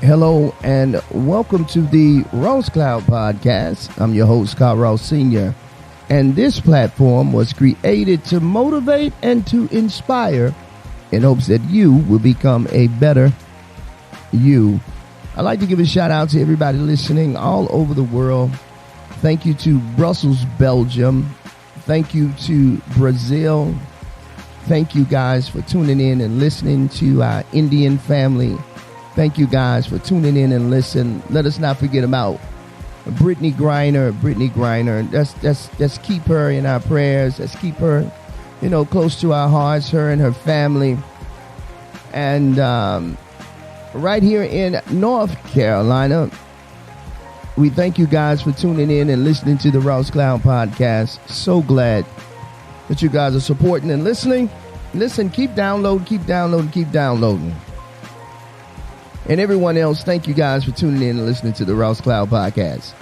Hello and welcome to the Ross Cloud Podcast. I'm your host, Car.Ross Sr. And this platform was created to motivate and to inspire in hopes that you will become a better you. I'd like to give a shout out to everybody listening all over the world. Thank you to Brussels, Belgium. Thank you to Brazil. Thank you guys for tuning in and listening to our Indian family. Thank you guys for tuning in and listen. Let us not forget about Brittany Griner. Let's keep her in our prayers. Let's keep her, close to our hearts, her and her family. And right here in North Carolina, we thank you guys for tuning in and listening to the Ross Cloud Podcast. So glad that you guys are supporting and listening. Listen, keep downloading. And everyone else, thank you guys for tuning in and listening to the Ross Cloud Podcast.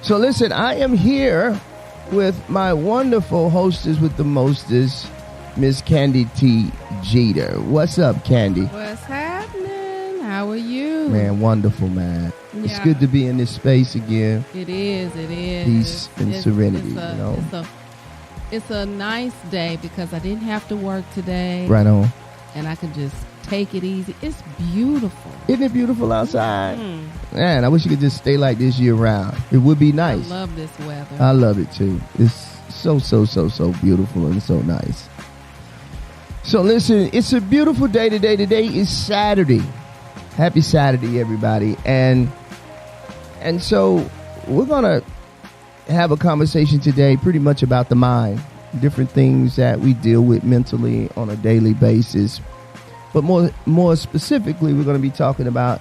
So listen, I am here with my wonderful hostess with the mostest, Miss Candi T. Jeter. What's up, Candi? What's happening? How are you? Man, wonderful, man. Yeah. It's good to be in this space again. It is. Peace and serenity, It's a nice day because I didn't have to work today. Right on. And I could just take it easy. It's beautiful. Isn't it beautiful outside? Man, I wish you could just stay like this year round. It would be nice. I love this weather. I love it too. It's so beautiful and so nice. So listen, it's a beautiful day today. Today is Saturday. Happy Saturday, everybody. And so we're going to have a conversation today pretty much about the mind. Different things that we deal with mentally on a daily basis. But more specifically, we're going to be talking about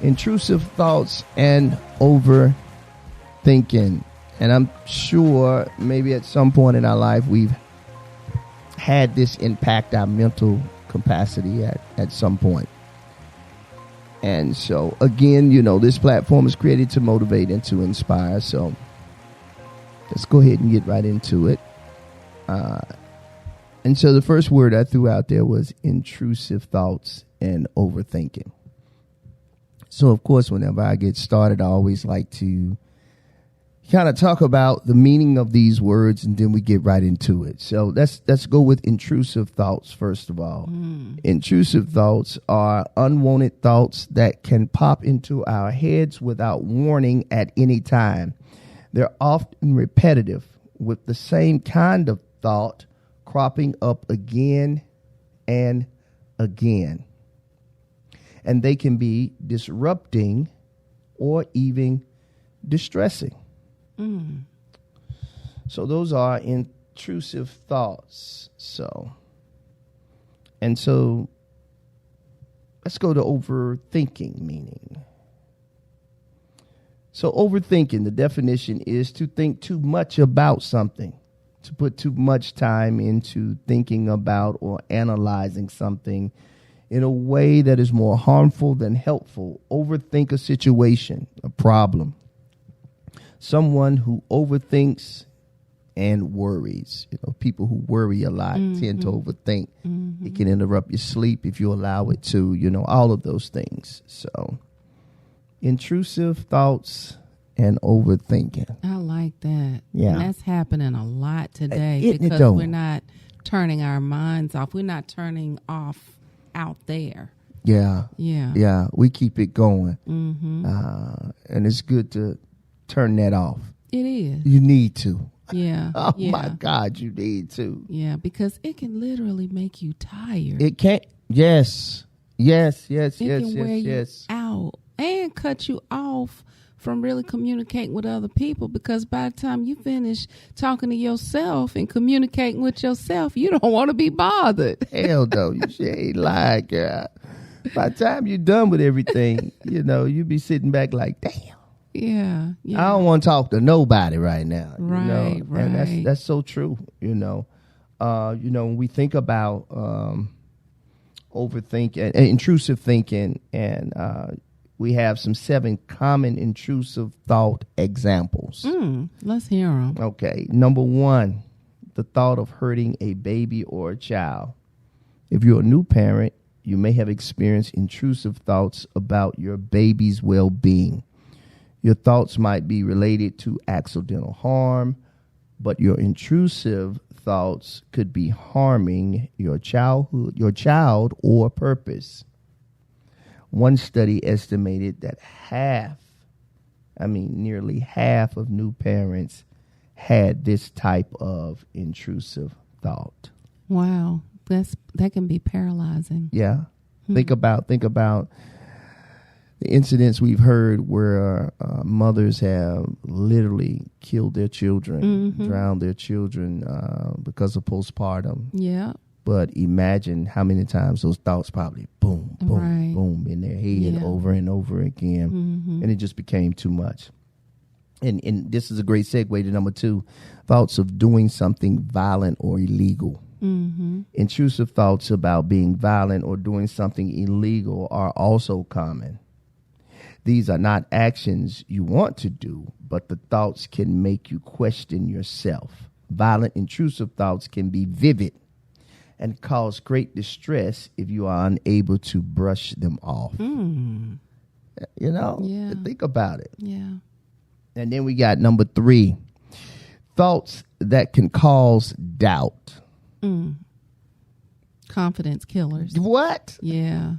intrusive thoughts and overthinking. And I'm sure maybe at some point in our life we've had this impact our mental capacity at some point. And so, again, this platform is created to motivate and to inspire. So let's go ahead and get right into it. And so the first word I threw out there was intrusive thoughts and overthinking. So, of course, whenever I get started, I always like to kind of talk about the meaning of these words, and then we get right into it. So let's go with intrusive thoughts first of all. Intrusive thoughts are unwanted thoughts that can pop into our heads without warning at any time. They're often repetitive, with the same kind of thought cropping up again and again. And they can be disrupting or even distressing. So those are intrusive thoughts. So let's go to overthinking meaning. So overthinking, the definition is to think too much about something, to put too much time into thinking about or analyzing something in a way that is more harmful than helpful. Overthink a situation, a problem. Someone who overthinks and worries. People who worry a lot tend to overthink. It can interrupt your sleep if you allow it to, all of those things. So intrusive thoughts and overthinking. I like that. Yeah. And that's happening a lot today because we're not turning our minds off. We're not turning off out there. Yeah. We keep it going. And it's good to turn that off. It is. You need to. Yeah. My God, you need to. Yeah, because it can literally make you tired. It can. Yes. It can wear you out and cut you off from really communicating with other people, because by the time you finish talking to yourself and communicating with yourself, you don't want to be bothered. Hell no, you ain't lying, girl. By the time you're done with everything, you be sitting back like, damn. Yeah. I don't want to talk to nobody right now. Right. And that's so true. When we think about overthinking, intrusive thinking, and we have some 7 common intrusive thought examples. Let's hear them. Okay. Number 1, the thought of hurting a baby or a child. If you're a new parent, you may have experienced intrusive thoughts about your baby's well-being. Your thoughts might be related to accidental harm, but your intrusive thoughts could be harming your child or purpose. One study estimated that nearly half of new parents had this type of intrusive thought. Wow, that can be paralyzing. Yeah. Think about the incidents we've heard where mothers have literally killed their children, drowned their children because of postpartum. Yeah. But imagine how many times those thoughts probably boom, boom, boom in their head over and over again. And it just became too much. And this is a great segue to number 2, thoughts of doing something violent or illegal. Intrusive thoughts about being violent or doing something illegal are also common. These are not actions you want to do, but the thoughts can make you question yourself. Violent, intrusive thoughts can be vivid and cause great distress if you are unable to brush them off. You know, think about it. Yeah. And then we got number 3, thoughts that can cause doubt. Confidence killers. What? Yeah.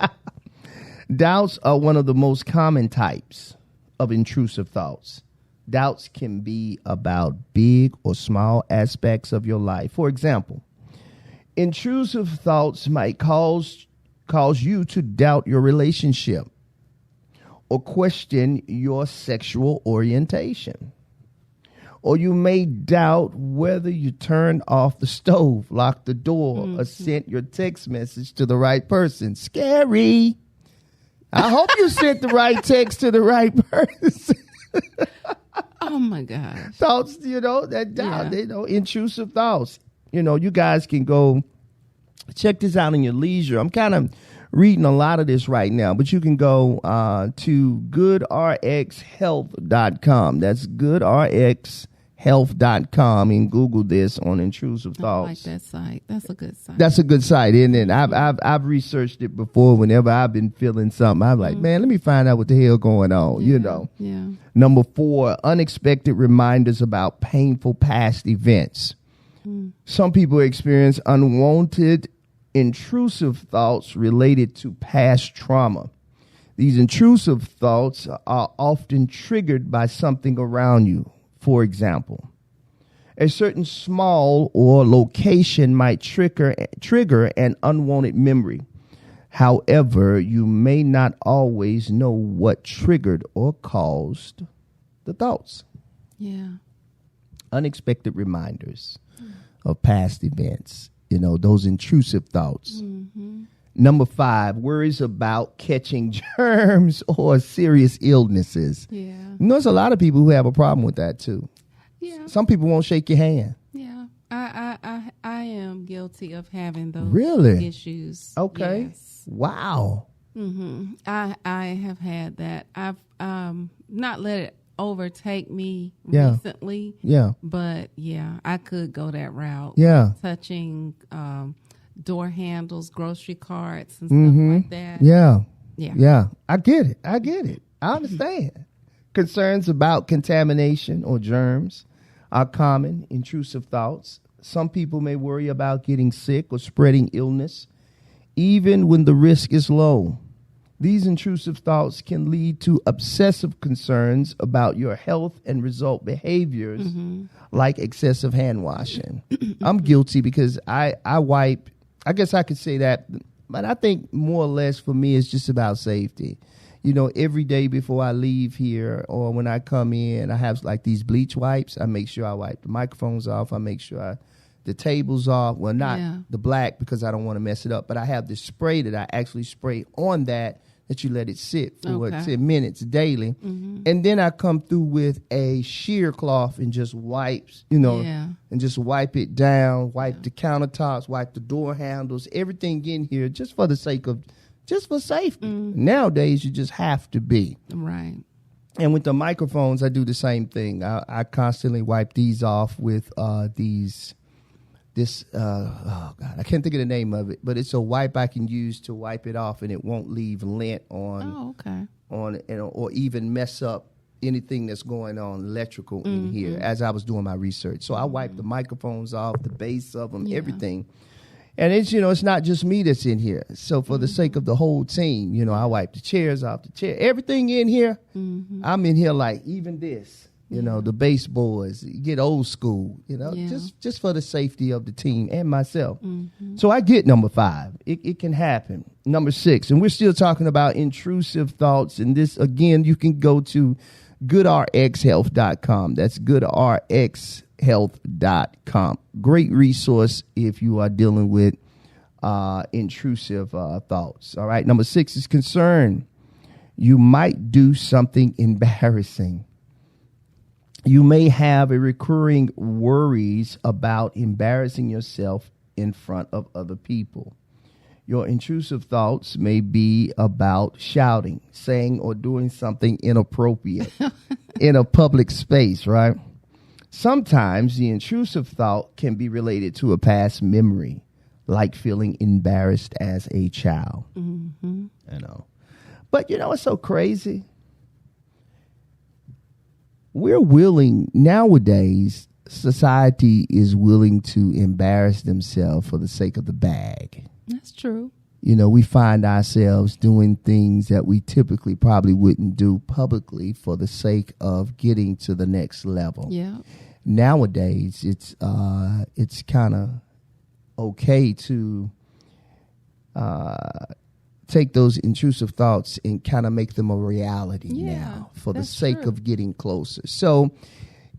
Doubts are one of the most common types of intrusive thoughts. Doubts can be about big or small aspects of your life. For example, intrusive thoughts might cause you to doubt your relationship or question your sexual orientation. Or you may doubt whether you turned off the stove, locked the door, or sent your text message to the right person. Scary. I hope you sent the right text to the right person. Oh, my gosh. Thoughts, that doubt, intrusive thoughts. You guys can go check this out in your leisure. I'm kind of reading a lot of this right now, but you can go to goodrxhealth.com. That's goodrxhealth.com and Google this on intrusive thoughts. I like that site. That's a good site. That's a good site, isn't it? I've researched it before. Whenever I've been feeling something, I'm like, man, let me find out what the hell going on, Yeah. Number 4, unexpected reminders about painful past events. Some people experience unwanted intrusive thoughts related to past trauma. These intrusive thoughts are often triggered by something around you. For example, a certain small or location might trigger an unwanted memory. However, you may not always know what triggered or caused the thoughts. Yeah. Unexpected reminders of past events. Those intrusive thoughts. Number 5, worries about catching germs or serious illnesses. Yeah. There's a lot of people who have a problem with that too. Yeah. Some people won't shake your hand. Yeah. I am guilty of having those issues. Okay. Yes. Wow. I have had that. I've not let it overtake me recently. Yeah. But I could go that route. Yeah. Touching door handles, grocery carts, and stuff like that. Yeah. Yeah. Yeah. I get it. I understand. Concerns about contamination or germs are common intrusive thoughts. Some people may worry about getting sick or spreading illness, even when the risk is low. These intrusive thoughts can lead to obsessive concerns about your health and result behaviors like excessive hand washing. I'm guilty because I wipe. I guess I could say that, but I think more or less for me it's just about safety. Every day before I leave here or when I come in, I have like these bleach wipes. I make sure I wipe the microphones off. I make sure the tables off. Well, not the black because I don't want to mess it up, but I have this spray that I actually spray on that you let it sit for 10 minutes daily. And then I come through with a sheer cloth and just wipes, and just wipe it down, wipe the countertops, wipe the door handles, everything in here just for the sake of, just for safety. Nowadays, you just have to be. Right. And with the microphones, I do the same thing. I constantly wipe these off with these this, oh God, I can't think of the name of it, but it's a wipe I can use to wipe it off, and it won't leave lint on, or even mess up anything that's going on electrical in here as I was doing my research. So I wiped the microphones off, the base of them, everything. And it's, it's not just me that's in here. So for the sake of the whole team, I wipe the chairs off the chair. Everything in here, I'm in here like even this, the baseboards, get old school, just for the safety of the team and myself. So I get number 5. It can happen. Number 6, and we're still talking about intrusive thoughts. And this, again, you can go to goodrxhealth.com. That's goodrxhealth.com. Great resource if you are dealing with intrusive thoughts. All right. Number 6 is concern. You might do something embarrassing. You may have a recurring worries about embarrassing yourself in front of other people. Your intrusive thoughts may be about shouting, saying, or doing something inappropriate in a public space, right? Sometimes the intrusive thought can be related to a past memory, like feeling embarrassed as a child. But it's so crazy. We're willing, nowadays, society is willing to embarrass themselves for the sake of the bag. That's true. We find ourselves doing things that we typically probably wouldn't do publicly for the sake of getting to the next level. Yeah. Nowadays, it's kind of okay to take those intrusive thoughts and kind of make them a reality now for the sake of getting closer. So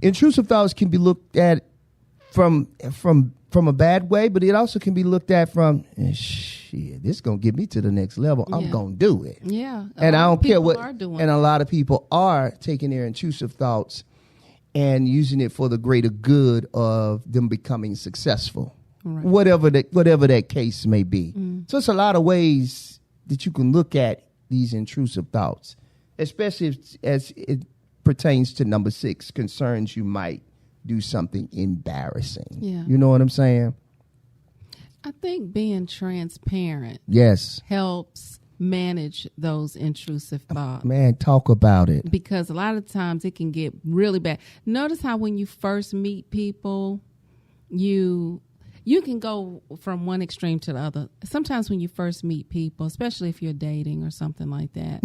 intrusive thoughts can be looked at from a bad way, but it also can be looked at from, shit, this is going to get me to the next level. I'm going to do it. Yeah. And I don't care what, and a lot of people are taking their intrusive thoughts and using it for the greater good of them becoming successful, whatever that case may be. So it's a lot of ways that you can look at these intrusive thoughts, especially as it pertains to number 6, concerns you might do something embarrassing. Yeah. You know what I'm saying? I think being transparent helps manage those intrusive thoughts. Man, talk about it. Because a lot of times it can get really bad. Notice how when you first meet people, you can go from one extreme to the other. Sometimes when you first meet people, especially if you're dating or something like that,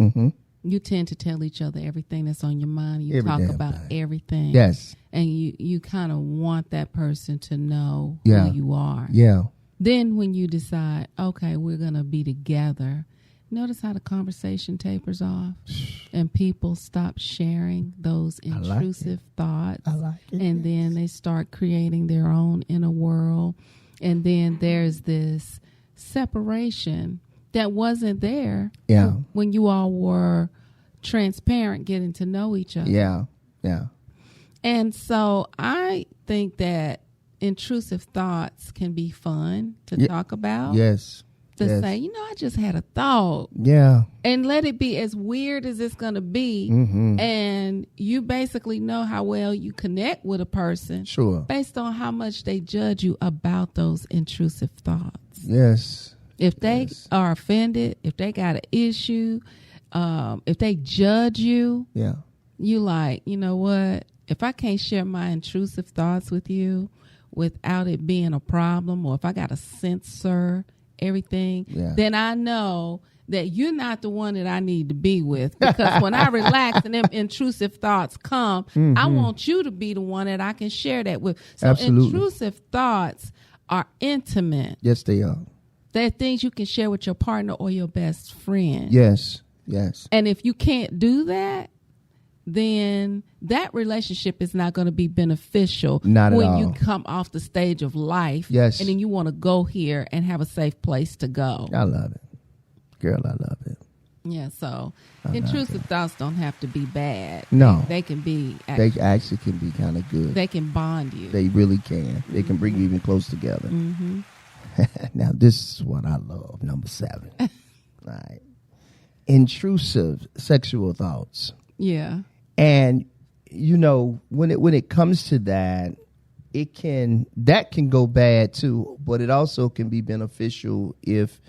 you tend to tell each other everything that's on your mind. You talk about everything. Yes. And you kind of want that person to know who you are. Yeah. Then when you decide, okay, we're going to be together, notice how the conversation tapers off and people stop sharing those intrusive thoughts. I like it. And then they start creating their own inner world. And then there's this separation that wasn't there when you all were transparent, getting to know each other. Yeah, yeah. And so I think that intrusive thoughts can be fun to talk about. Yes. To say, I just had a thought. Yeah. And let it be as weird as it's going to be. And you basically know how well you connect with a person. Sure. Based on how much they judge you about those intrusive thoughts. Yes. If they are offended, if they got an issue, if they judge you, you like, you know what? If I can't share my intrusive thoughts with you without it being a problem, or if I got to censor everything, then I know that you're not the one that I need to be with. Because when I relax and them intrusive thoughts come, I want you to be the one that I can share that with. So intrusive thoughts are intimate. Yes, they are. They're things you can share with your partner or your best friend. Yes, yes. And if you can't do that, then that relationship is not going to be beneficial when you come off the stage of life. Yes. And then you want to go here and have a safe place to go. I love it. Girl, I love it. Yeah, so intrusive thoughts don't have to be bad. No. They can be. They actually can be kind of good. They can bond you. They really can. They can bring you even close together. Now, this is what I love. Number 7. Right. Intrusive sexual thoughts. Yeah. And, when it comes to that, that can go bad too, but it also can be beneficial if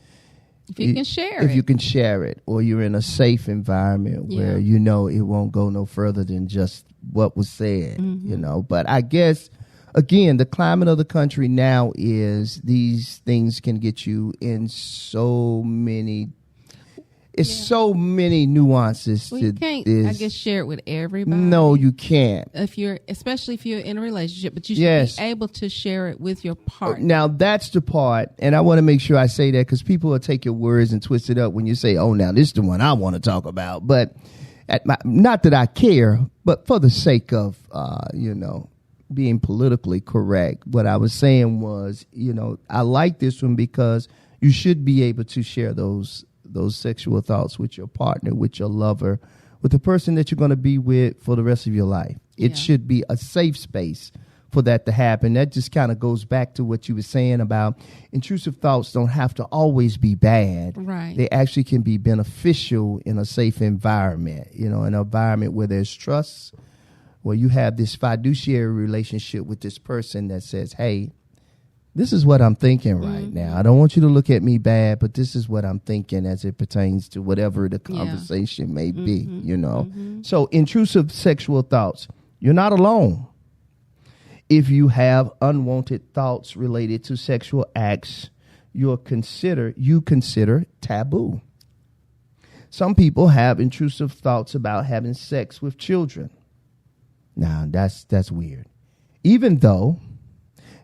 you can share it. If you can share it, or you're in a safe environment where you know it won't go no further than just what was said, you know. But I guess, again, the climate of the country now is these things can get you in so many. It's so many nuances. Well, you can't, I guess, share it with everybody. No, you can't. Especially if you're in a relationship, but you should be able to share it with your partner. Now, that's the part, and I want to make sure I say that because people will take your words and twist it up when you say, oh, now this is the one I want to talk about. But not that I care, but for the sake of, being politically correct, what I was saying was, I like this one because you should be able to share those sexual thoughts with your partner, with your lover, with the person that you're going to be with for the rest of your life. It should be a safe space for that to happen. That just kind of goes back to what you were saying about intrusive thoughts don't have to always be bad. Right. They actually can be beneficial in a safe environment, in an environment where there's trust, where you have this fiduciary relationship with this person that says, hey, this is what I'm thinking right now. I don't want you to look at me bad, but this is what I'm thinking as it pertains to whatever the conversation may be, So intrusive sexual thoughts, you're not alone. If you have unwanted thoughts related to sexual acts, you consider taboo. Some people have intrusive thoughts about having sex with children. Now, that's weird. Even though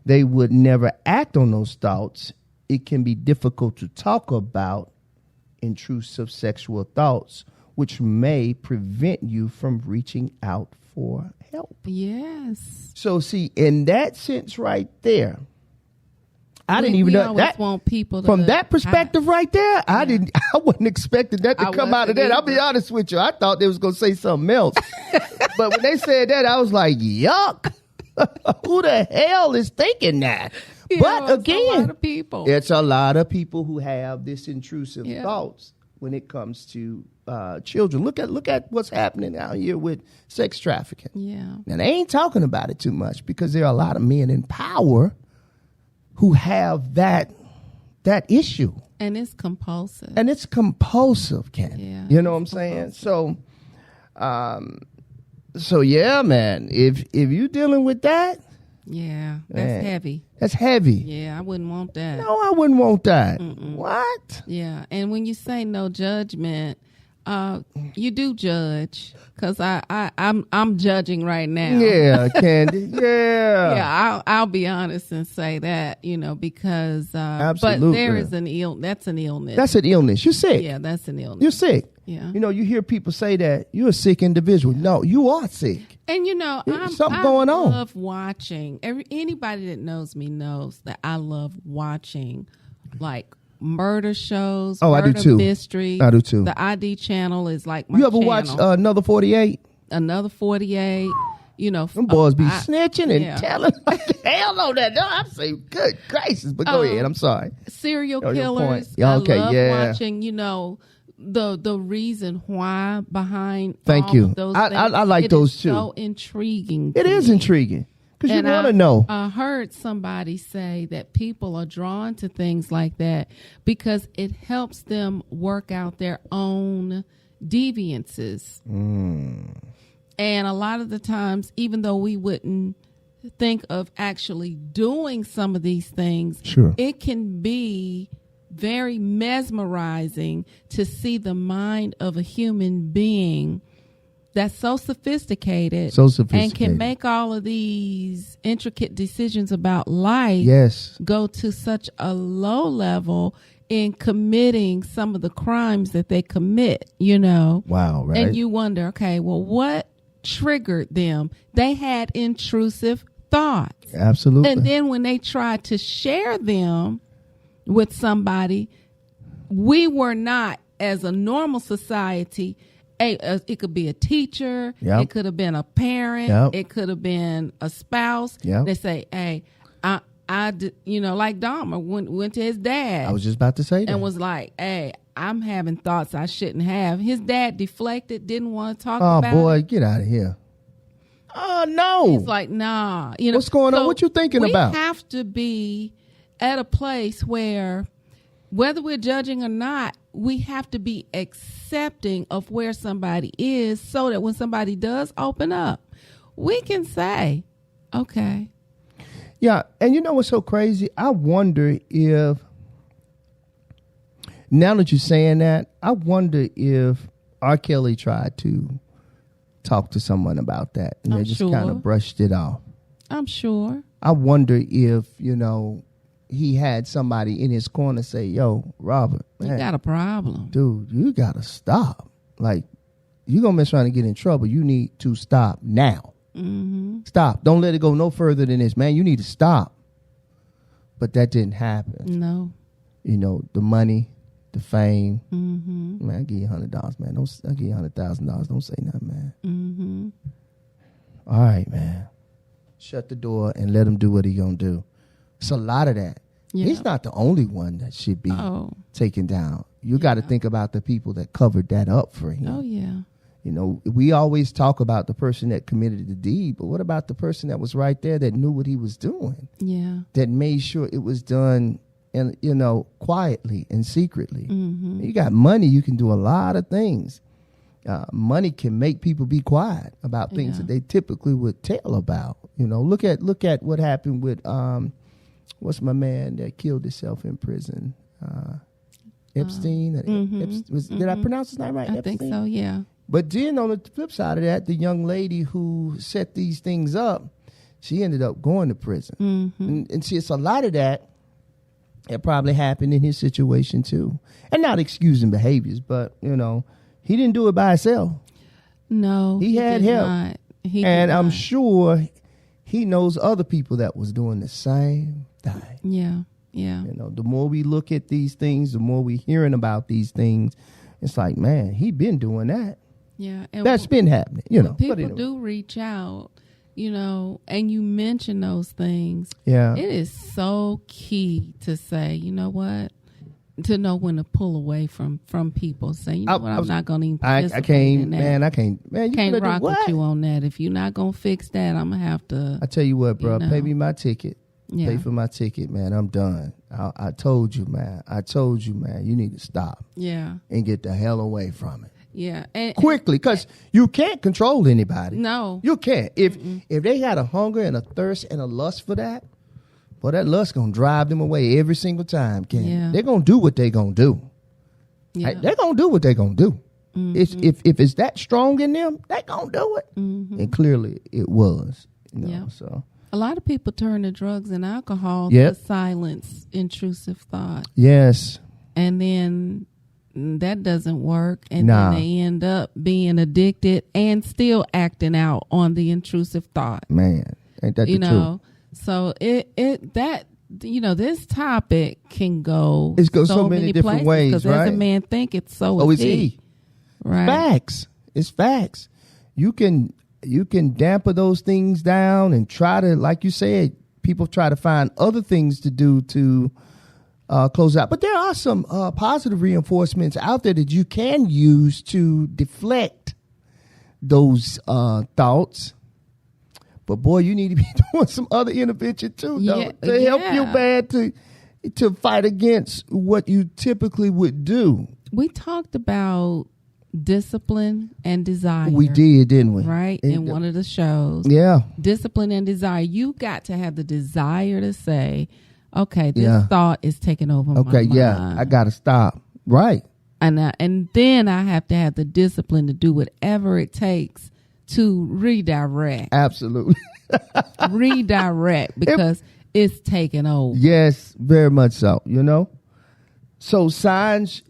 they would never act on those thoughts, it can be difficult to talk about intrusive sexual thoughts, which may prevent you from reaching out for help. Yes. So, see, in that sense right there, I didn't even know that. Want people to from that perspective right there, I wasn't expecting that to come out of that. I'll be honest with you. I thought they was going to say something else. But when they said that, I was like, yuck. Who the hell is thinking that? But again, it's a lot of people who have this intrusive thoughts when it comes to children. Look at what's happening out here with sex trafficking. Yeah. Now, they ain't talking about it too much because there are a lot of men in power who have that issue. And it's compulsive. Ken. Yeah, you know what I'm saying? So yeah, man, if you dealing with that, that's heavy. That's heavy. Yeah, I wouldn't want that. No, I wouldn't want that. Mm-mm. What? Yeah, and when you say no judgment, you do judge because I'm judging right now. Yeah, Candi. Yeah. Yeah, I'll be honest and say that, because absolutely. But there is that's an illness. That's an illness. You're sick. Yeah, that's an illness. You're sick. Yeah. You hear people say that you're a sick individual. No, you are sick. And something going on. I love watching. Anybody that knows me knows that I love watching like murder shows. Oh, murder I do too. Mystery. I do too. The ID channel is like my You ever channel. watch Another 48? Another 48. Them boys be snitching and telling. Hell no, that. No, I'm saying, good gracious. But go ahead. I'm sorry. Serial killers. Yeah, okay, I love watching, the reason why behind Thank all you. Of those I like those too. So intriguing. It is intriguing because you want to know. I heard somebody say that people are drawn to things like that because it helps them work out their own deviances. And a lot of the times, even though we wouldn't think of actually doing some of these things, sure, it can be very mesmerizing to see the mind of a human being that's so sophisticated and can make all of these intricate decisions about life go to such a low level in committing some of the crimes that they commit, Wow, right. And you wonder, okay, well, what triggered them? They had intrusive thoughts. Absolutely. And then when they tried to share them with somebody, we were not, as a normal society, it could be a teacher, it could have been a parent, it could have been a spouse. They say, hey, I like Dahmer went to his dad. I was just about to say that. And was like, hey, I'm having thoughts I shouldn't have. His dad deflected, didn't want to talk about it. Oh, boy, get out of here. Oh, no. He's like, nah. What's going on? What you thinking about? We have to be at a place where, whether we're judging or not, we have to be accepting of where somebody is so that when somebody does open up, we can say, okay. Yeah, and you know what's so crazy? I wonder if, now that you're saying that, I wonder if R. Kelly tried to talk to someone about that and they just kind of brushed it off. I'm sure. I wonder if, he had somebody in his corner say, yo, Robert, man, you got a problem. Dude, you got to stop. Like, you're going to mess around and get in trouble. You need to stop now. Mm-hmm. Stop. Don't let it go no further than this, man. You need to stop. But that didn't happen. No. The money, the fame. Mm-hmm. Man, I'll give you $100, man. I'll give you $100,000. Don't say nothing, man. Mm-hmm. All right, man. Shut the door and let him do what he going to do. It's a lot of that. Yeah. He's not the only one that should be taken down. You got to think about the people that covered that up for him. Oh, yeah. We always talk about the person that committed the deed, but what about the person that was right there that knew what he was doing? Yeah. That made sure it was done, and quietly and secretly. Mm-hmm. You got money, you can do a lot of things. Money can make people be quiet about things that they typically would tell about. Look at what happened with what's my man that killed himself in prison? Epstein. Mm-hmm. Did I pronounce his name right? I Epstein? think so, yeah. But then on the flip side of that, the young lady who set these things up, she ended up going to prison. Mm-hmm. And see, it's a lot of that probably happened in his situation too. And not excusing behaviors, but, he didn't do it by himself. No. He had help. And I'm sure he knows other people that was doing the same thing. Yeah, yeah. The more we look at these things, the more we hearing about these things, it's like, man, he been doing that. Yeah. And that's been happening, People do reach out, and you mention those things. Yeah. It is so key to say, you know what? To know when to pull away from people. Say, you know what, I'm not going to even participate I can't, in that. man, I can't. Man, you can't rock with you on that. If you're not going to fix that, I'm going to have to. I tell you what, bro, pay me my ticket. Yeah. Pay for my ticket, man. I'm done. I told you, man. You need to stop. Yeah. And get the hell away from it. Yeah. Quickly, because you can't control anybody. No. You can't. If they had a hunger and a thirst and a lust for that, well, that lust going to drive them away every single time, Candi. Yeah. They're going to do what they're going to do. Yeah. They're going to do what they're going to do. Mm-hmm. If it's that strong in them, they're going to do it. Mm-hmm. And clearly it was. So a lot of people turn to drugs and alcohol to silence intrusive thought. Yes. And then that doesn't work. And then they end up being addicted and still acting out on the intrusive thought. Man, ain't that the truth? So this topic can go so many different ways, because right? as a man think it's so it's he. Right. It's facts. You can damper those things down and try to, like you said, people try to find other things to do to close out. But there are some positive reinforcements out there that you can use to deflect those thoughts. But boy, you need to be doing some other intervention too, though, to help you, man, to fight against what you typically would do. We talked about discipline and desire. We did, didn't we? Right? In one of the shows. Yeah. Discipline and desire. You got to have the desire to say, okay, this thought is taking over my mind. I got to stop. Right. And then I have to have the discipline to do whatever it takes to redirect. Absolutely. Redirect, because it's taking over. Yes, very much so, So signs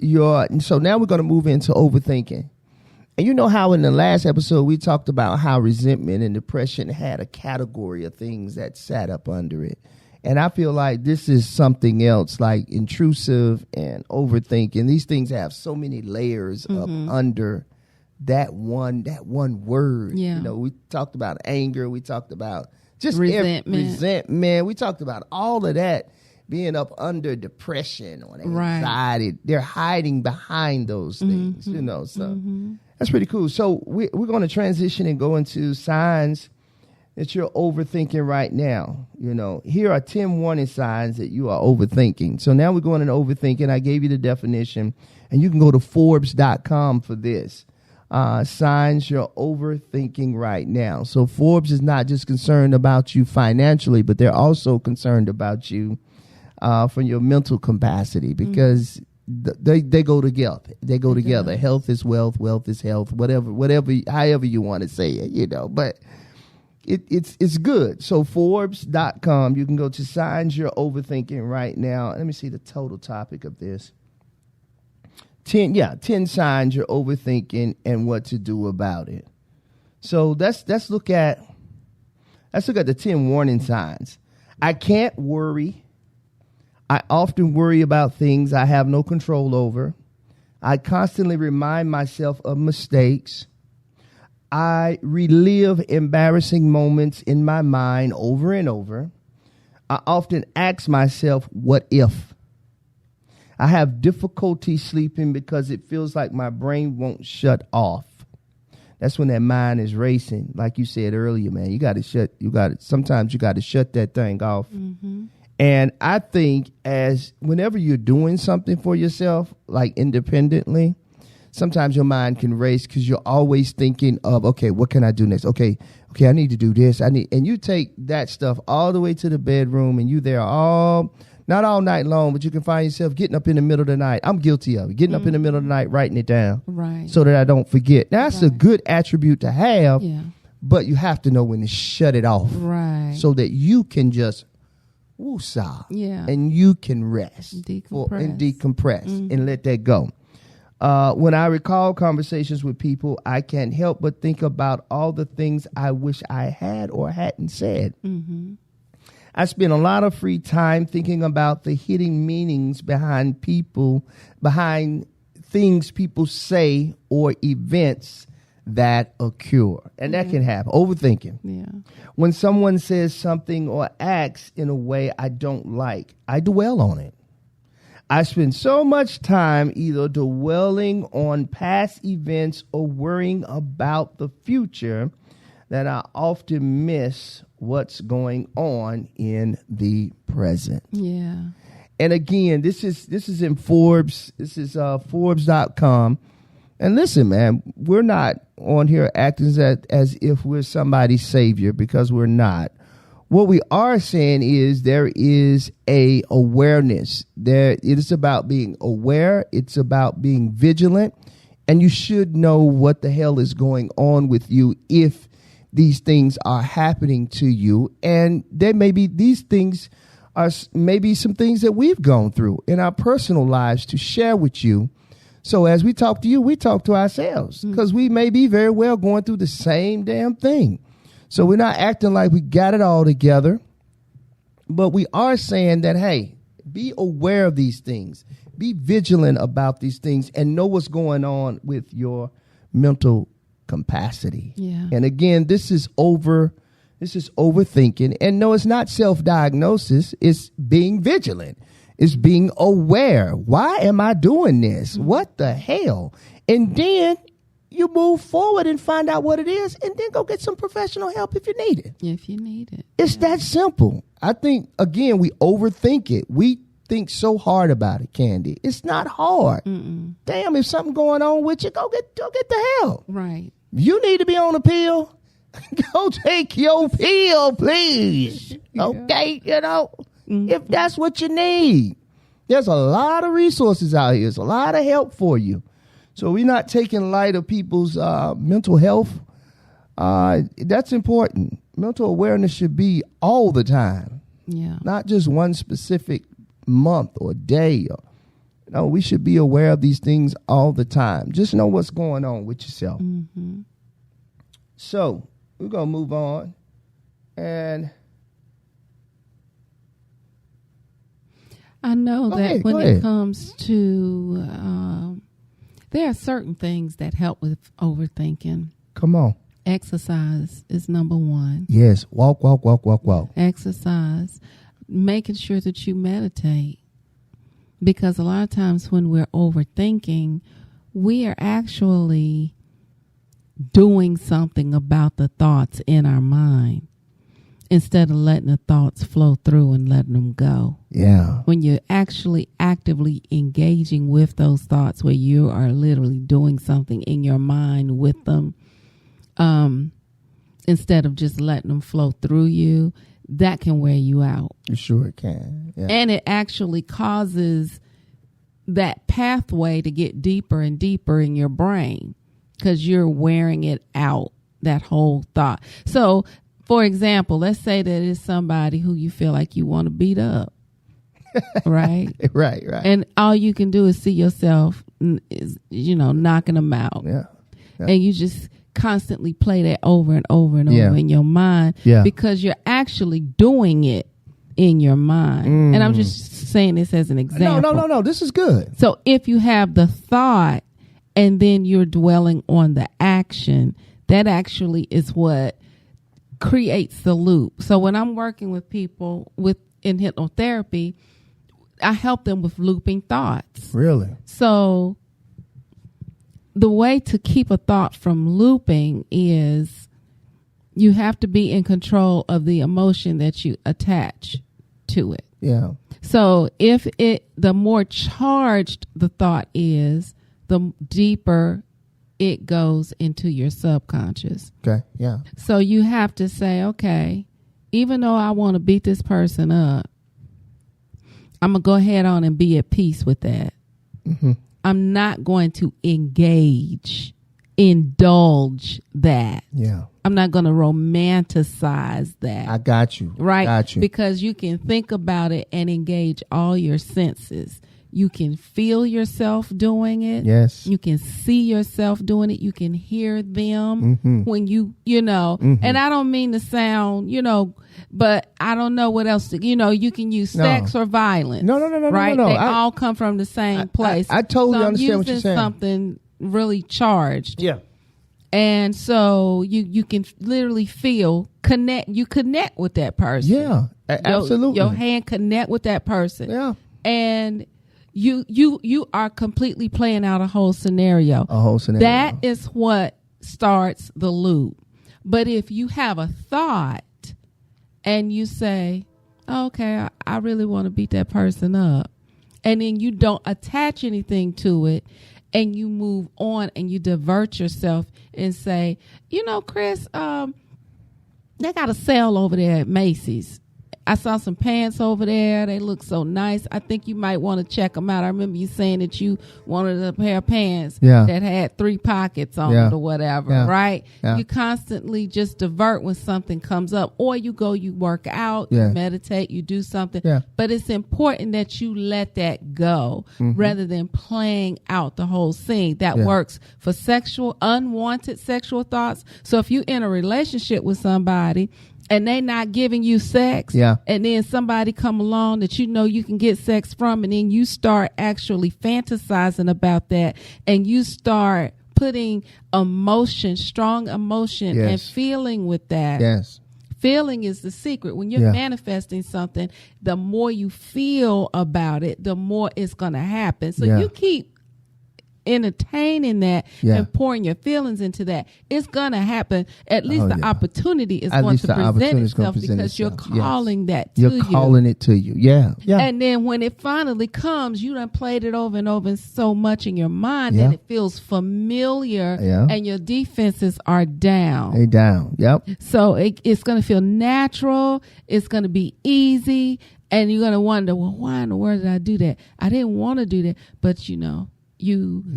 so now we're going to move into overthinking. And you know how in the last episode we talked about how resentment and depression had a category of things that sat up under it. And I feel like this is something else, like intrusive and overthinking. These things have so many layers up under that one word. Yeah. We talked about anger. We talked about just resentment. We talked about all of that being up under depression or anxiety. Right. They're hiding behind those things, so that's pretty cool. So we're going to transition and go into signs that you're overthinking right now. Here are 10 warning signs that you are overthinking. So now we're going into overthinking. I gave you the definition, and you can go to Forbes.com for this. Signs you're overthinking right now. So Forbes is not just concerned about you financially, but they're also concerned about you from your mental capacity, because they go together. They go together. Health is wealth. Wealth is health. Whatever, however you want to say it, but it's good. So Forbes.com, you can go to signs you're overthinking right now. Let me see the total topic of this. 10 signs you're overthinking and what to do about it. So let's look at the 10 warning signs. I can't worry. I often worry about things I have no control over. I constantly remind myself of mistakes. I relive embarrassing moments in my mind over and over. I often ask myself, what if? I have difficulty sleeping because it feels like my brain won't shut off. That's when that mind is racing. Like you said earlier, man, sometimes you got to shut that thing off. Mm-hmm. And I think whenever you're doing something for yourself, like independently, sometimes your mind can race because you're always thinking of, okay, what can I do next? Okay, I need to do this. And you take that stuff all the way to the bedroom, and you there not all night long, but you can find yourself getting up in the middle of the night. I'm guilty of it. Getting up in the middle of the night, writing it down, right, so that I don't forget. Now, that's a good attribute to have, but you have to know when to shut it off, right, so that you can just woosah, and you can rest, decompress, and let that go. When I recall conversations with people, I can't help but think about all the things I wish I had or hadn't said. Mm-hmm. I spend a lot of free time thinking about the hidden meanings behind things people say or events that occur. And that can happen. Overthinking. Yeah. When someone says something or acts in a way I don't like, I dwell on it. I spend so much time either dwelling on past events or worrying about the future that I often miss what's going on in the present. Yeah. And again, this is in Forbes. This is Forbes.com. And listen, man, we're not on here acting as if we're somebody's savior, because we're not. What we are saying is there is a awareness. It is about being aware. It's about being vigilant. And you should know what the hell is going on with you if these things are happening to you. And there may be these things are maybe some things that we've gone through in our personal lives to share with you. So as we talk to you, we talk to ourselves, because we may be very well going through the same damn thing. So we're not acting like we got it all together, but we are saying that, hey, be aware of these things, be vigilant about these things, and know what's going on with your mental capacity. Yeah. And again, this is overthinking. And no, it's not self-diagnosis. It's being vigilant. It's being aware. Why am I doing this? What the hell? And then you move forward and find out what it is, and then go get some professional help if you need it. It's that simple. I think, again, we overthink it. We think so hard about it, Candi. It's not hard. Mm-mm. Damn, if something going on with you, go get the help. Right. You need to be on a pill. Go take your pill, please. Okay, if that's what you need. There's a lot of resources out here. There's a lot of help for you. So we're not taking light of people's mental health. That's important. Mental awareness should be all the time. Yeah. Not just one specific month or day. No, we should be aware of these things all the time. Just know what's going on with yourself. Mm-hmm. So we're going to move on. And I know that when it comes to, there are certain things that help with overthinking. Come on. Exercise is number one. Yes. Walk. Exercise. Making sure that you meditate. Because a lot of times when we're overthinking, we are actually doing something about the thoughts in our mind. instead of letting the thoughts flow through and letting them go. Yeah. When you're actually actively engaging with those thoughts, where you are literally doing something in your mind with them, instead of just letting them flow through you, that can wear you out. You sure it can. Yeah. And it actually causes that pathway to get deeper and deeper in your brain because you're wearing it out, that whole thought. So, for example, let's say that it's somebody who you feel like you want to beat up, right? Right. And all you can do is see yourself, knocking them out. Yeah. And you just constantly play that over and over and over in your mind because you're actually doing it in your mind. And I'm just saying this as an example. No. This is good. So if you have the thought and then you're dwelling on the action, that actually is what creates the loop. So when I'm working with people in hypnotherapy, I help them with looping thoughts. Really? So the way to keep a thought from looping is you have to be in control of the emotion that you attach to it. Yeah. So the more charged the thought is, the deeper it goes into your subconscious. Okay. Yeah. So you have to say, okay, even though I want to beat this person up, I'm going to go ahead on and be at peace with that. Mm-hmm. I'm not going to indulge that. Yeah. I'm not going to romanticize that. I got you. Right? Got you. Because you can think about it and engage all your senses. You can feel yourself doing it. Yes. You can see yourself doing it. You can hear them when and I don't mean to sound, but I don't know what else you can use sex or violence. No. Right? No. They all come from the same place. I totally understand what you're saying. Something really charged. Yeah. And so you can literally connect with that person. Yeah, absolutely. Your hand connect with that person. Yeah. And you are completely playing out a whole scenario. That is what starts the loop. But if you have a thought and you say, okay, I really want to beat that person up, and then you don't attach anything to it, and you move on and you divert yourself and say, Chris, they got a sale over there at Macy's. I saw some pants over there. They look so nice. I think you might want to check them out. I remember you saying that you wanted a pair of pants that had 3 pockets on it or whatever, right? Yeah. You constantly just divert when something comes up, or you work out, you meditate, you do something. Yeah. But it's important that you let that go rather than playing out the whole scene. That works for unwanted sexual thoughts. So if you're in a relationship with somebody and they not giving you sex, and then somebody come along that you can get sex from, and then you start actually fantasizing about that, and you start putting strong emotion and feeling with that. Yes. Feeling is the secret. When you're manifesting something, the more you feel about it, the more it's going to happen. So you keep entertaining that and pouring your feelings into that, it's gonna happen. At least the opportunity is going to present itself because you're calling that to you. You're calling it to you. Yeah. And then when it finally comes, you done played it over and over so much in your mind that it feels familiar and your defenses are down. They down. Yep. So it's gonna feel natural. It's gonna be easy. And you're gonna wonder, well, why in the world did I do that? I didn't want to do that, but you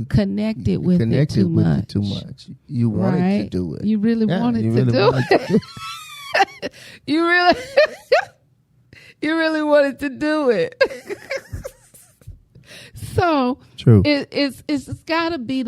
connected with it too much. You wanted to do it. You really wanted to do it. You really wanted to do it. So true. It's got to be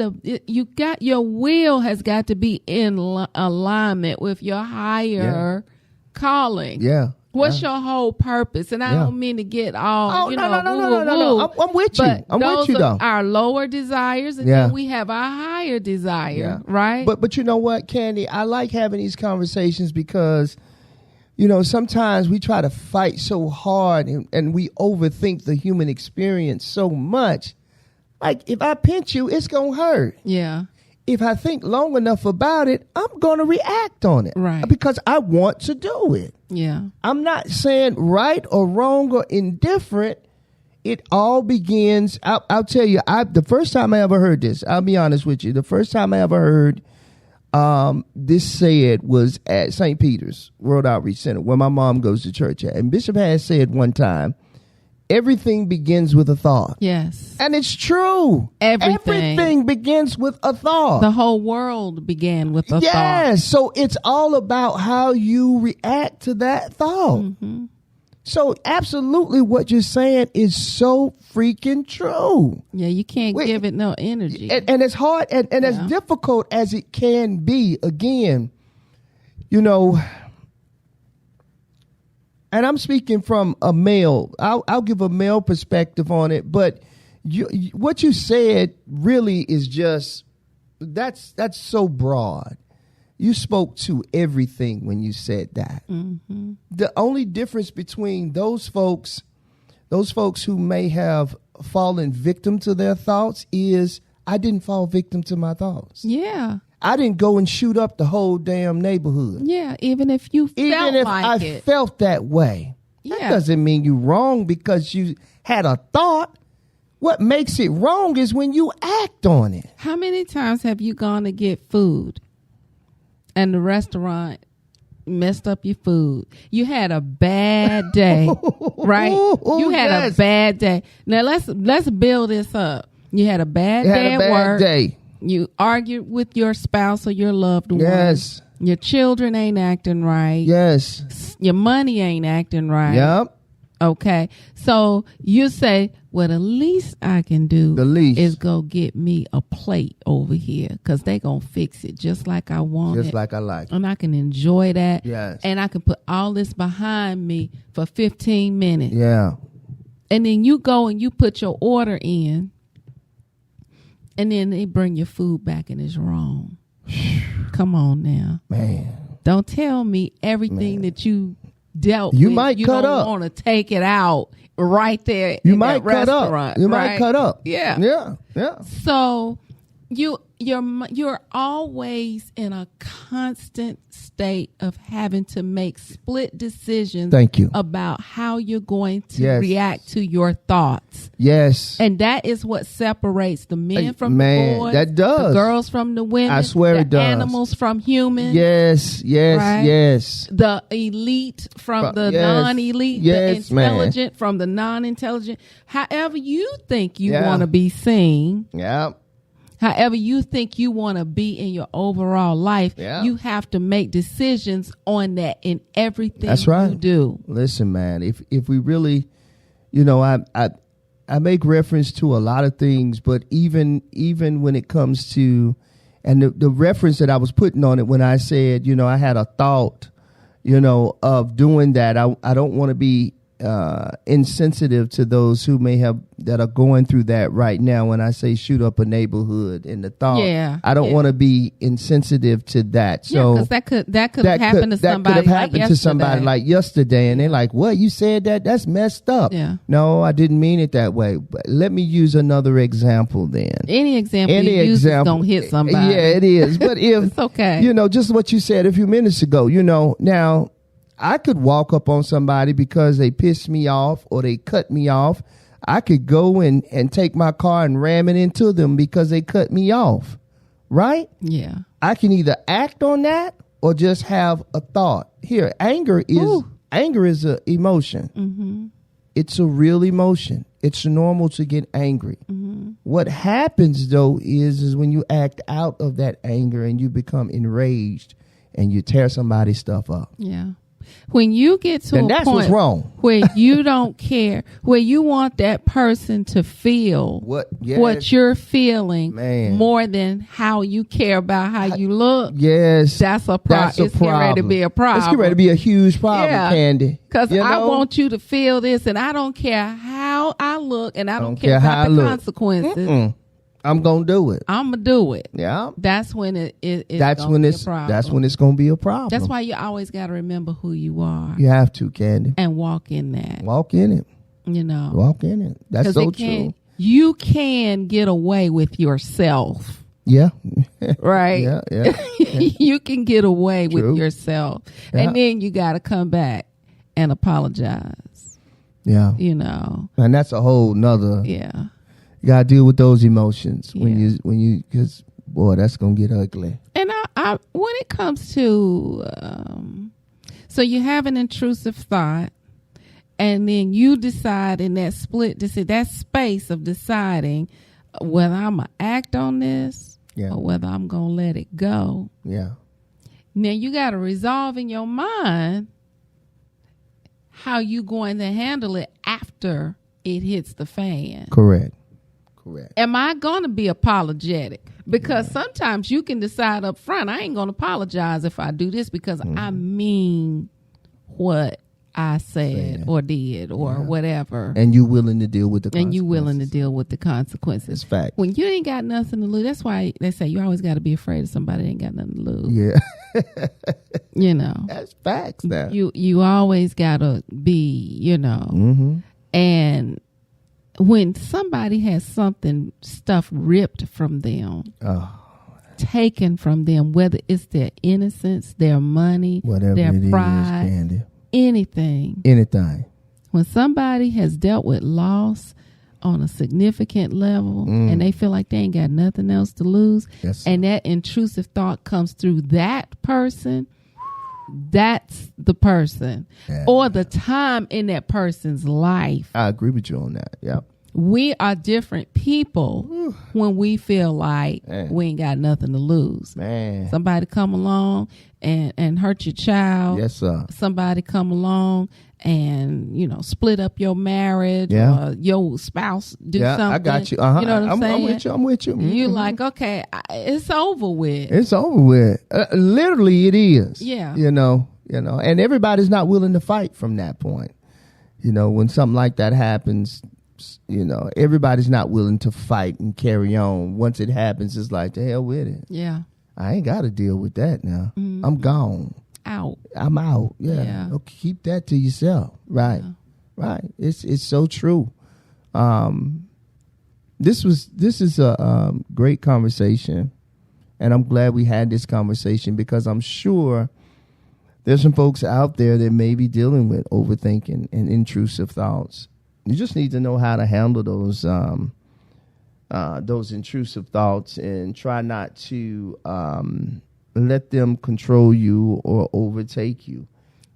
your will has got to be in alignment with your higher calling. Yeah. What's your whole purpose? And I don't mean to get all, no. I'm with you. I'm with you, though. Our lower desires, and then we have our higher desire, right? But you know what, Candi? I like having these conversations because, sometimes we try to fight so hard and we overthink the human experience so much. Like, if I pinch you, it's going to hurt. Yeah. if I think long enough about it, I'm going to react on it. Right. Because I want to do it. Yeah. I'm not saying right or wrong or indifferent. It all begins. I'll tell you, the first time I ever heard this, I'll be honest with you. The first time I ever heard this said was at St. Peter's World Outreach Center, where my mom goes to church at. And Bishop has said one time, everything begins with a thought. Yes. And it's true. Everything begins with a thought. The whole world began with a thought. Yes. So it's all about how you react to that thought. Mm-hmm. So absolutely what you're saying is so freaking true. Yeah, you can't give it no energy. And it's hard and as difficult as it can be, again, you know, and I'm speaking from a male. I'll give a male perspective on it, but what you said really is just, that's so broad. You spoke to everything when you said that. Mm-hmm. The only difference between those folks who may have fallen victim to their thoughts is I didn't fall victim to my thoughts. Yeah. I didn't go and shoot up the whole damn neighborhood. Yeah, even if you felt like I felt that way. That doesn't mean you're wrong because you had a thought. What makes it wrong is when you act on it. How many times have you gone to get food and the restaurant messed up your food? You had a bad day, right? You had a bad day. Now let's build this up. You had a bad day at work. You argued with your spouse or your loved one. Yes. Your children ain't acting right. Yes. Your money ain't acting right. Yep. Okay. So you say, well, the least I can do is go get me a plate over here because they going to fix it just like I want it. Just like I like it. And I can enjoy that. Yes. And I can put all this behind me for 15 minutes. Yeah. And then you go and you put your order in and then they bring your food back and it's wrong. Come on now. Man. Don't tell me everything that you dealt with. You might cut up. You don't want to take it out right there. You might cut up. You might cut up. Yeah. Yeah. Yeah. So you're always in a constant state of having to make split decisions. Thank you. About how you're going to react to your thoughts. Yes. And that is what separates the men from the boys. That does. The girls from the women. I swear it does. Animals from humans. Yes. Yes. Right? Yes. The elite from the non-elite. Yes, the intelligent from the non-intelligent. However you think you want to be seen. Yeah. However you think you want to be in your overall life, you have to make decisions on that in everything you do. Listen, man, if we really, you know, I make reference to a lot of things, but even when it comes to, and the reference that I was putting on it when I said, you know, I had a thought, you know, of doing that. I don't want to be insensitive to those who may have that are going through that right now. When I say shoot up a neighborhood and the thought, I don't want to be insensitive to that. So because that could have happened to somebody. That could have happened to somebody like yesterday, and they're like, "What, you said that? That's messed up." Yeah. No, I didn't mean it that way. But let me use another example. Then any example you use is gonna hit somebody. Yeah, it is. But if it's okay, you know, just what you said a few minutes ago. You know, now. I could walk up on somebody because they pissed me off or they cut me off. I could go and take my car and ram it into them because they cut me off. Right? Yeah. I can either act on that or just have a thought. Here, anger is an emotion. Mm-hmm. It's a real emotion. It's normal to get angry. Mm-hmm. What happens though is when you act out of that anger and you become enraged and you tear somebody's stuff up. Yeah. When you get to a that's point what's wrong. Where you don't care, where you want that person to feel what you're feeling more than how you care about how you look. Yes. That's a problem. It's getting ready to be a problem. It's getting ready to be a huge problem, Candi. Because I want you to feel this and I don't care how I look and I don't care about the consequences. Mm-mm. I'm gonna do it. I'm gonna do it. Yeah. That's when that's when it's gonna be a problem. That's why you always gotta remember who you are. You have to, Candi. And walk in that. Walk in it. You know. Walk in it. That's so true. You can get away with yourself. Yeah. Right? Yeah. You can get away True. with yourself. Yeah. And then you got to come back and apologize. Yeah. And that's a whole nother. Yeah. You got to deal with those emotions when you, because, boy, that's going to get ugly. And I when it comes to, so you have an intrusive thought, and then you decide in that that space of deciding whether I'm going to act on this or whether I'm going to let it go. Yeah. Now you got to resolve in your mind how you going to handle it after it hits the fan. Correct. Am I going to be apologetic? Because sometimes you can decide up front, I ain't going to apologize if I do this because I mean what I said or did or whatever. And you willing to deal with the consequences. And you willing to deal with the consequences. It's fact. When you ain't got nothing to lose, that's why they say you always got to be afraid of somebody that ain't got nothing to lose. Yeah. That's facts now. You always got to be, Mm-hmm. And when somebody has stuff ripped from them, taken from them, whether it's their innocence, their money, whatever their it pride, is, Candy. anything. When somebody has dealt with loss on a significant level and they feel like they ain't got nothing else to lose, and that intrusive thought comes through that person, that's the person or the time in that person's life. I agree with you on that. Yeah. We are different people when we feel like we ain't got nothing to lose. Man. Somebody come along and hurt your child. Yes, sir. Somebody come along and, split up your marriage or your spouse do something. I got you. Uh-huh. You know what I'm saying? I'm with you. Mm-hmm. You're like, okay, it's over with. It's over with. Literally, it is. Yeah. And everybody's not willing to fight from that point. When something like that happens, everybody's not willing to fight and carry on. Once it happens, it's like, the hell with it. Yeah. I ain't got to deal with that now. Mm-hmm. I'm gone. I'm out. Yeah. Okay, keep that to yourself. Right. Yeah. Right. It's so true. This is a great conversation, and I'm glad we had this conversation because I'm sure there's some folks out there that may be dealing with overthinking and intrusive thoughts. You just need to know how to handle those intrusive thoughts and try not to let them control you or overtake you.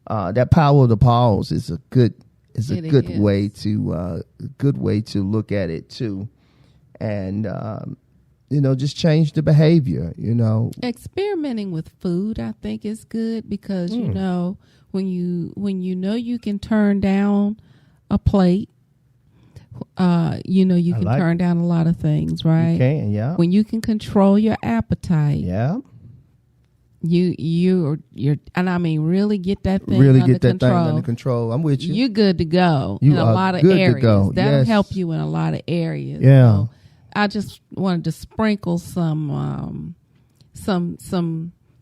That power of the pause is a good way to look at it too, and just change the behavior. Experimenting with food, I think, is good because when you can turn down a plate. You can turn down a lot of things, right? You can, yeah. When you can control your appetite, yeah. You're and I mean really get that thing under control. I'm with you. You're good to go in a lot of areas. That'll help you in a lot of areas. Yeah. So I just wanted to sprinkle some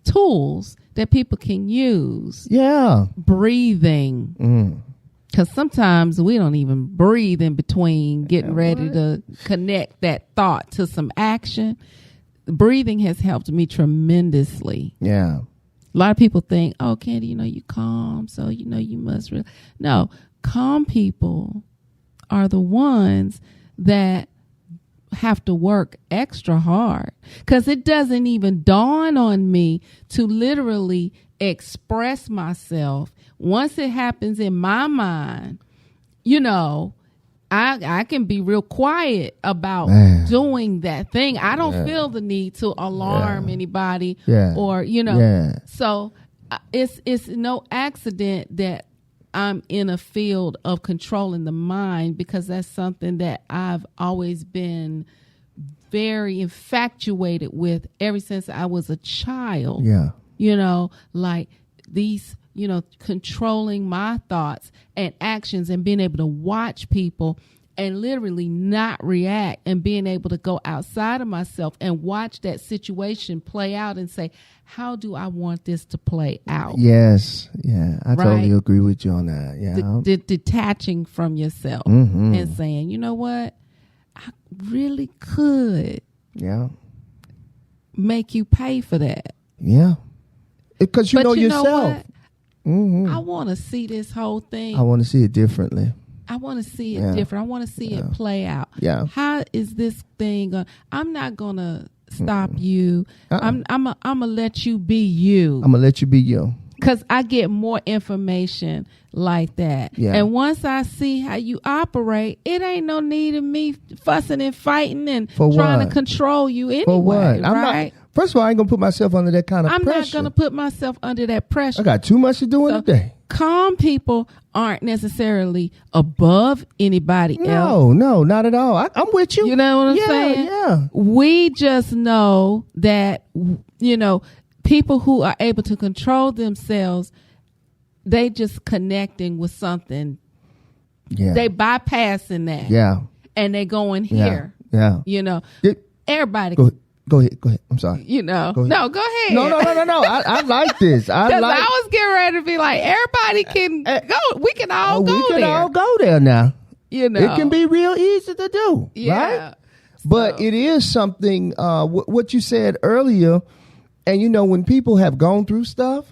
tools that people can use. Yeah. Breathing. Because sometimes we don't even breathe in between getting ready to connect that thought to some action. Breathing has helped me tremendously. Yeah. A lot of people think, oh, Candi, you calm, so you must. No, calm people are the ones that have to work extra hard because it doesn't even dawn on me to literally express myself. Once it happens in my mind, I can be real quiet about doing that thing. I don't feel the need to alarm anybody or, So it's no accident that I'm in a field of controlling the mind because that's something that I've always been very infatuated with ever since I was a child. Yeah. Like these, controlling my thoughts and actions and being able to watch people and literally not react and being able to go outside of myself and watch that situation play out and say, how do I want this to play out? Yes. Yeah. I totally agree with you on that. Yeah. Detaching from yourself and saying, you know what? I really could. Yeah. make you pay for that. Yeah. Because you know yourself. Know what? I want to see this whole thing. I want to see it differently. I want to see it different. I want to see it play out. Yeah. How is this thing going? I'm not going to stop you. I'm going to let you be you. I'm going to let you be you. Because I get more information like that. Yeah. And once I see how you operate, it ain't no need of me fussing and fighting and trying to control you anyway. For what? Right? I'm not, first of all, I ain't going to put myself under that kind of pressure. I'm not going to put myself under that pressure. I got too much to do in the day. Calm people aren't necessarily above anybody else. No, not at all. I'm with you. You know what I'm saying? Yeah. We just know that, people who are able to control themselves, they just connecting with something. Yeah. They bypassing that. Yeah. And they going here. Yeah. Everybody. Go ahead. I'm sorry. No, go ahead. No. I like this. I was getting ready to be like, everybody can go. We can all go there. We can all go there now. It can be real easy to do. Yeah. Right? But it is something, what you said earlier, and when people have gone through stuff,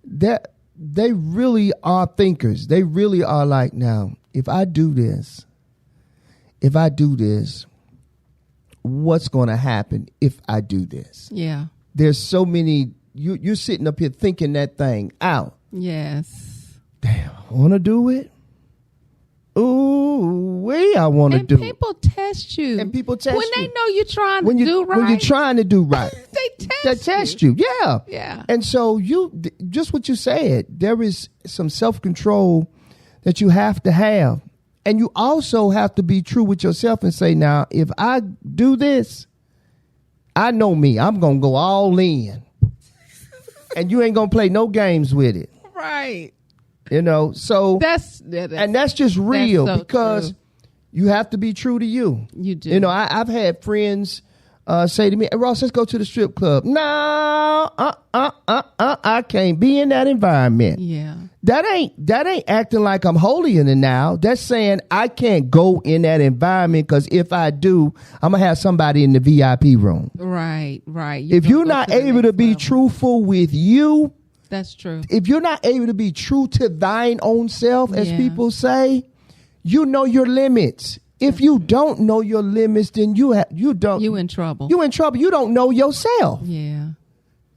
that they really are thinkers. They really are like, now, if I do this, what's going to happen if I do this? Yeah. There's so many, you're sitting up here thinking that thing out. Yes. Damn, I want to do it. Ooh, I want to do it. And people test you. And people test you. When they know you're trying to do right. When you're trying to do right. They test you. Yeah. Yeah. And so just what you said, there is some self-control that you have to have. And you also have to be true with yourself and say, now, if I do this, I know me. I'm going to go all in. And you ain't going to play no games with it. Right. So that's just real so because true. You have to be true to you. You do. I've had friends say to me, hey, Ross, let's go to the strip club. No, I can't be in that environment. Yeah. That ain't acting like I'm holier than thou. That's saying I can't go in that environment because if I do, I'm going to have somebody in the VIP room. Right. If you're not able to be truthful with you, that's true. if you're not able to be true to thine own self, as people say, you know your limits. If you don't know your limits, then you in trouble. You in trouble. You don't know yourself. Yeah.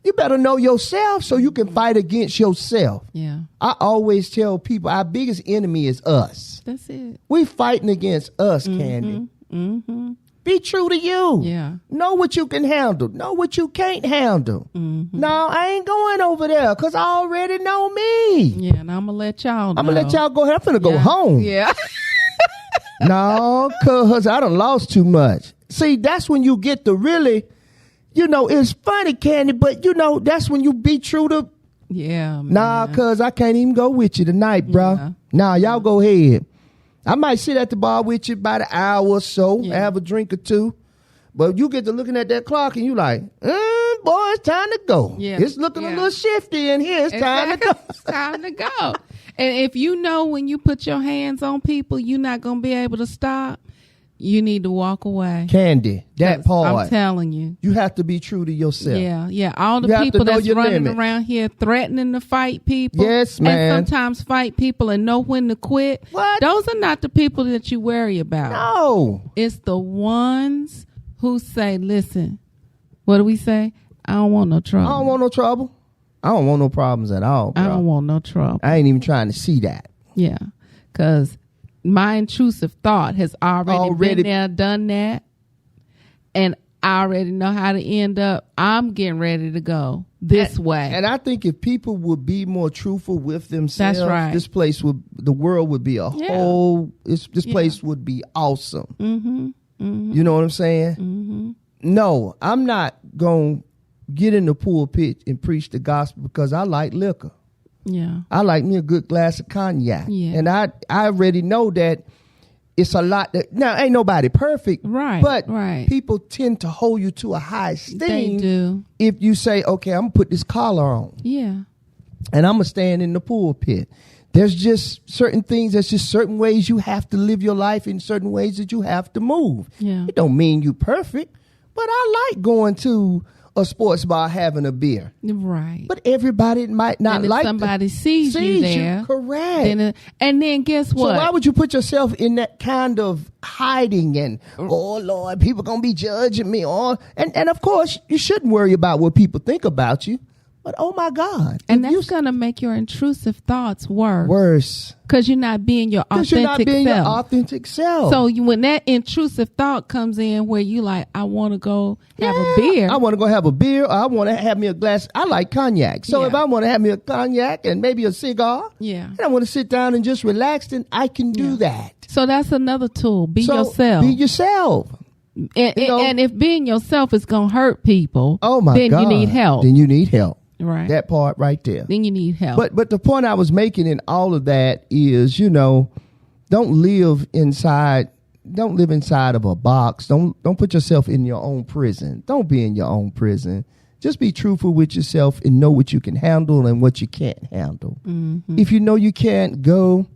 You better know yourself so you can fight against yourself. Yeah. I always tell people our biggest enemy is us. That's it. We fighting against us, Candi. Mm-hmm. Be true to you. Yeah. Know what you can handle. Know what you can't handle. Mm-hmm. No, I ain't going over there because I already know me. Yeah, and I'm going to let y'all know. I'm going to let y'all go. I'm finna go home. Yeah. No, because I done lost too much. See, that's when you get to really, it's funny, Candi, but, that's when you be true to. Yeah, man. Nah, because I can't even go with you tonight, bro. Yeah. Nah, y'all go ahead. I might sit at the bar with you about an hour or so, have a drink or two. But you get to looking at that clock and you like, boy, it's time to go. Yeah. It's looking a little shifty in here. It's time to go. It's time to go. And if when you put your hands on people, you're not going to be able to stop, you need to walk away. Candi, that part. I'm telling you. You have to be true to yourself. Yeah. All the people that's running around here threatening to fight people. Yes, man. And sometimes fight people and know when to quit. What? Those are not the people that you worry about. No. It's the ones who say, listen, what do we say? I don't want no trouble. I don't want no trouble. I don't want no problems at all, bro. I don't want no trouble. I ain't even trying to see that. Yeah, because my intrusive thought has already been there, done that, and I already know how to end up. I'm getting ready to go this way. And I think if people would be more truthful with themselves, that's right. The world would be this place would be awesome. Mm-hmm. Mm-hmm. You know what I'm saying? Mm-hmm. No, I'm not going to get in the pulpit and preach the gospel because I like liquor. Yeah. I like me a good glass of cognac. Yeah. And I already know that it's a lot now ain't nobody perfect. Right. But people tend to hold you to a high esteem. They do. If you say, okay, I'm gonna put this collar on. Yeah. And I'm gonna stand in the pulpit. There's just certain things, there's just certain ways you have to live your life in certain ways that you have to move. Yeah. It don't mean you perfect, but I like going to a sports bar having a beer. Right. But everybody might not and like if somebody sees you there. Correct. And then guess what? So why would you put yourself in that kind of hiding and, oh, Lord, people going to be judging me. And of course, you shouldn't worry about what people think about you. But, oh, my God. And that's going to make your intrusive thoughts worse. Worse. Because you're not being your authentic self. Because you're not being your authentic self. So when that intrusive thought comes in where you like, I want to go have a beer. I want to go have a beer. Or I want to have me a glass. I like cognac. So if I want to have me a cognac and maybe a cigar. And I want to sit down and just relax, then I can do that. So that's another tool. Be yourself. Be yourself. And if being yourself is going to hurt people, then you need help. Then you need help. Right. That part right there. Then you need help. But the point I was making in all of that is, don't live inside of a box. Don't put yourself in your own prison. Don't be in your own prison. Just be truthful with yourself and know what you can handle and what you can't handle. Mm-hmm. If you know you can't go,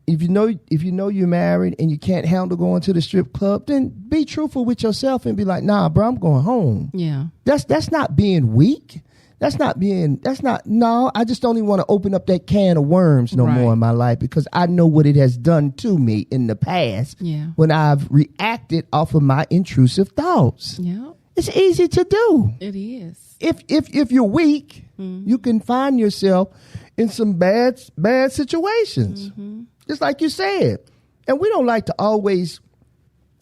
if you know you're married and you can't handle going to the strip club, then be truthful with yourself and be like, nah, bro, I'm going home. Yeah. That's not being weak. I just don't even want to open up that can of worms no more in my life because I know what it has done to me in the past when I've reacted off of my intrusive thoughts. Yeah. It's easy to do. It is. If you're weak, you can find yourself in some bad situations. Mm-hmm. Just like you said. And we don't like to always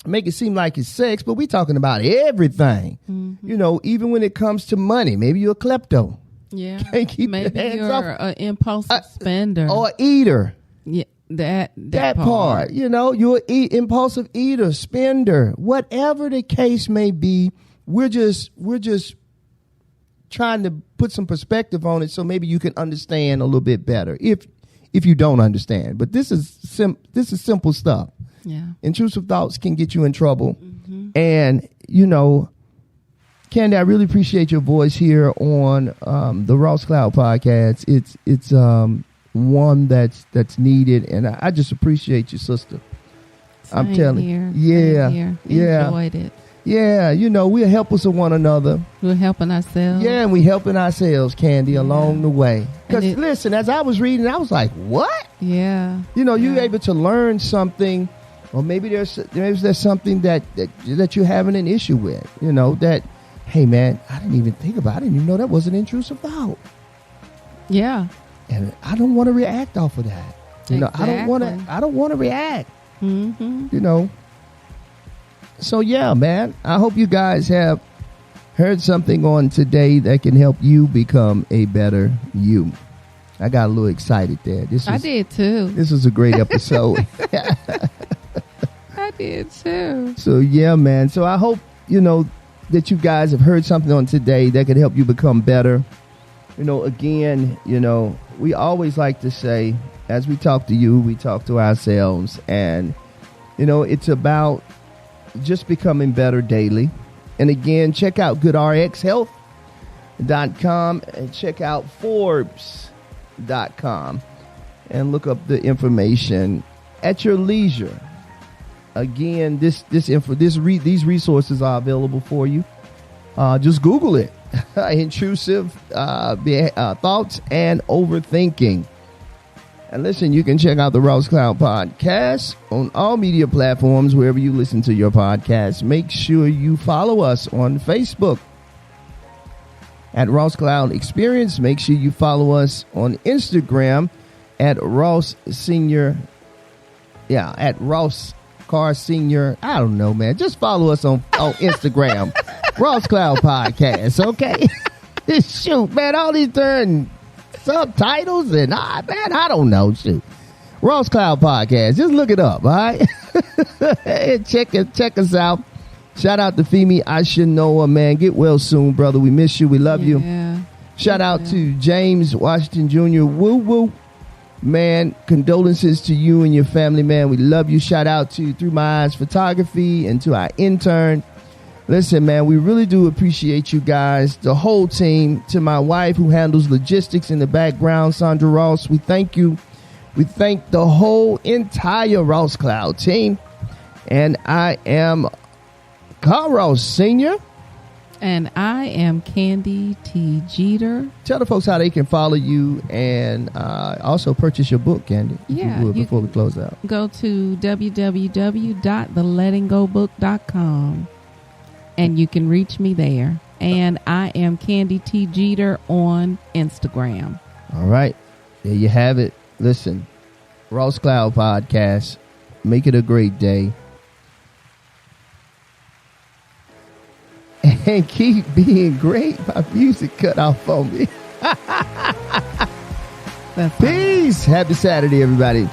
make it seem like it's sex, but we're talking about everything. Mm-hmm. Even when it comes to money, maybe you're a klepto. Yeah. Can't keep maybe your hands you're off. an impulsive spender. Or eater. Yeah. That part. You're an impulsive eater, spender, whatever the case may be. We're just trying to put some perspective on it so maybe you can understand a little bit better if you don't understand. But this is simple stuff. Yeah. Intrusive thoughts can get you in trouble. Mm-hmm. And, Candi, I really appreciate your voice here on the Ross Cloud podcast. It's one that's needed, and I just appreciate you, sister. I'm telling you. Yeah. Enjoyed it. Yeah, we're helpers of one another. We're helping ourselves. Yeah, and we're helping ourselves, Candi, along the way. Because, listen, as I was reading, I was like, what? Yeah. You're able to learn something. Or maybe there's something that you're having an issue with, that, hey, man, I didn't even think about it. That was an intrusive thought. Yeah. And I don't want to react off of that. Exactly. I don't want to react. Mm-hmm. So, yeah, man, I hope you guys have heard something on today that can help you become a better you. I got a little excited there. I did, too. This was a great episode. I did too. So yeah, man. So I hope that you guys have heard something on today that could help you become better. Again, we always like to say, as we talk to you, we talk to ourselves, and it's about just becoming better daily. And again, check out goodrxhealth.com and check out Forbes.com and look up the information at your leisure. Again, these resources are available for you. Just Google it. Intrusive thoughts and overthinking. And listen, you can check out the Ross Cloud podcast on all media platforms, wherever you listen to your podcast. Make sure you follow us on Facebook at Ross Cloud Experience. Make sure you follow us on Instagram at Ross Senior. Yeah, at Ross Car Senior. I don't know, man. Just follow us on Instagram. Ross Cloud Podcast, okay? Shoot, man, all these darn subtitles and man, I don't know. Shoot. Ross Cloud Podcast. Just look it up, all right? check us out. Shout out to Femi Ashinoa, man. Get well soon, brother. We miss you. We love you. Shout out to James Washington Jr. Woo woo. Man, condolences to you and your family, man. We love you. Shout out to Through My Eyes Photography and to our intern. Listen, man, we really do appreciate you guys, the whole team. To my wife who handles logistics in the background, Sandra Ross, we thank you. We thank the whole entire Ross Cloud team. And I am Car.Ross Sr. And I am Candi T. Jeter. Tell the folks how they can follow you and also purchase your book, Candi. Yeah. You would, before we close out. Go to www.thelettinggobook.com and you can reach me there. And I am Candi T. Jeter on Instagram. All right. There you have it. Listen, Ross Cloud Podcast. Make it a great day. And keep being great. My music cut off on me. Peace. Happy Saturday, everybody.